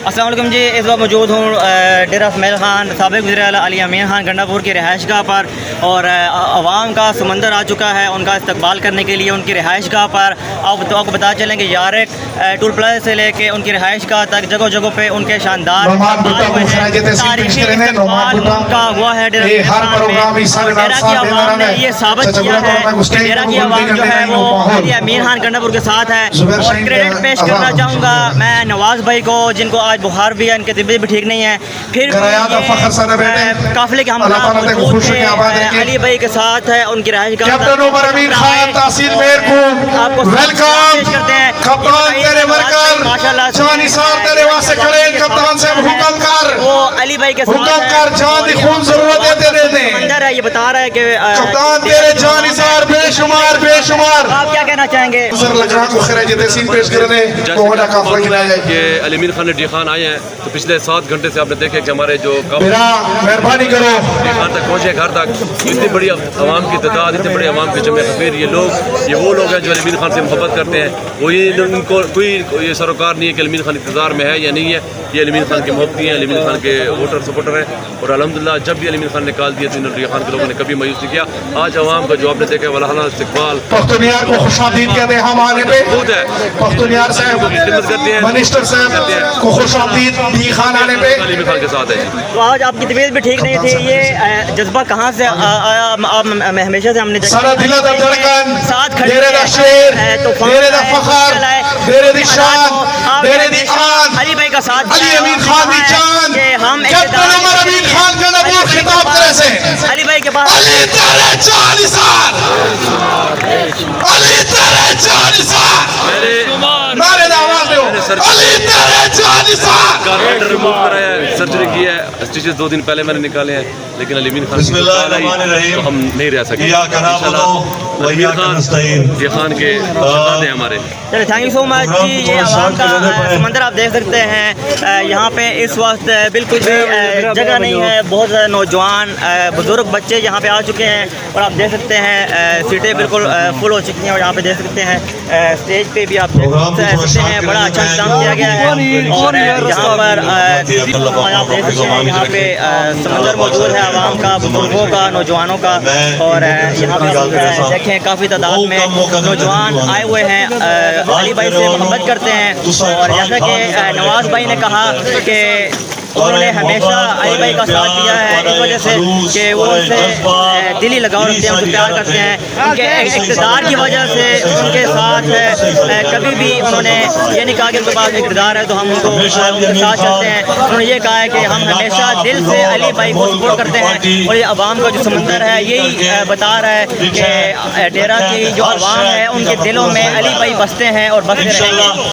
अस्सलाम वालेकुम जी, इस वक्त मौजूद हूँ डेरा इसमाइल खान साबिक़ वज़ीर आला अली अमीन खान गंडापुर की रिहाइश गाह पर, और आवाम का समंदर आ चुका है उनका इस्तकबाल करने के लिए उनकी रिहाइश गाह पर। आपको बता चलें कि यारेक टूल प्लाजा से लेके उनकी रिहाइश गाह तक जगह जगह पे उनके शानदार का हुआ है। डेरा की आवाम ने ये साबित किया है कि डेरा की आवाम जो है वो अली अमीन खान गंडापुर के साथ है। और क्रेडिट पेश करना चाहूँगा मैं नवाज भाई को, जिनको आज बुखार भी है, इनकी तबीयत भी ठीक नहीं है, फिर काफिले के हम अली भाई के साथ है उनकी रिहाइश का करते हैं। वो अली भाई के साथ है, ये बता रहा है कि आप क्या कहना चाहेंगे? ये अली अमीन खान डी खान आए हैं तो पिछले 7 घंटे से आपने देखे कि हमारे जो मेहरबानी करो डी खान तक पहुँचे घर तक, इतनी बड़ी आवाम की तादाद, इतने बड़े आवाम के जमे खबीर ये वो लोग हैं जो अली अमीन खान से मोहब्बत करते हैं। वो इनको कोई ये सरोकार नहीं है कि अली अमीन खान इंतजार में है या नहीं है। ये अली अमीन खान के मोहब्बती हैं, अली अमीन खान के वोटर सपोर्टर हैं। और अल्हम्दुलिल्लाह जब भी अली अमीन खान ने कॉल दिया तो इन डी खान के लोगों ने कभी मायूस नहीं किया। आज आवाम का जो आपने देखा वल्लाह इस्तकबाल पख्तूनियार को खुशामदीद कहते हैं। हम आने पे पख्तूनियार साहब मिनिस्टर साहब को खुशामदीद डी खान आने पे अली अमीन खान के साथ है। तो आज आपकी तबीयत भी ठीक नहीं थी, ये जज्बा कहाँ से आया? आप हमेशा से हमने साथ खड़े अली भाई का साथ हम अली भाई के पास रिमूव कराया है, सर्जरी की है, स्टिचेस 2 दिन पहले मैंने निकाले हैं, लेकिन अली अमीन खान तो हम नहीं रह सके। ये खान के शहजादे हमारे। चलिए, थैंक यू सो मच जी। ये आवाम का समंदर आप देख सकते हैं। यहाँ पे इस वक्त बिल्कुल भी जगह नहीं है। बहुत ज़्यादा नौजवान बुजुर्ग बच्चे यहाँ पे आ चुके हैं और आप देख सकते हैं सीटें बिल्कुल फुल हो चुकी हैं। और यहाँ पे देख सकते हैं स्टेज पे भी आप देख सकते हैं बड़ा अच्छा इंतजाम किया गया है। और यहाँ पर आप देख सकते हैं यहाँ पे समंदर मौजूद है आवाम का, बुजुर्गों का, नौजवानों का। और यहाँ पे देखें काफ़ी तादाद में नौजवान आए हुए हैं, अली भाई से मोहब्बत करते हैं। और जैसा कि नवाज भाई ने कहा कि उन्होंने हमेशा अली भाई का साथ दिया है इस वजह से कि वो उनसे दिली लगाव रखते हैं, उनसे प्यार करते हैं। उनके इक़्तिदार की वजह से उनके साथ कभी भी उन्होंने ये नहीं कहा कि उनके पास इक़्तिदार है तो हम उनके साथ चलते हैं। उन्होंने ये कहा है कि हम हमेशा दिल से अली भाई को सपोर्ट करते हैं। और ये आवाम का जो समंदर है यही बता रहा है कि डेरा की जो आवाम है उनके दिलों में अली भाई बसते हैं और बसते रहेंगे।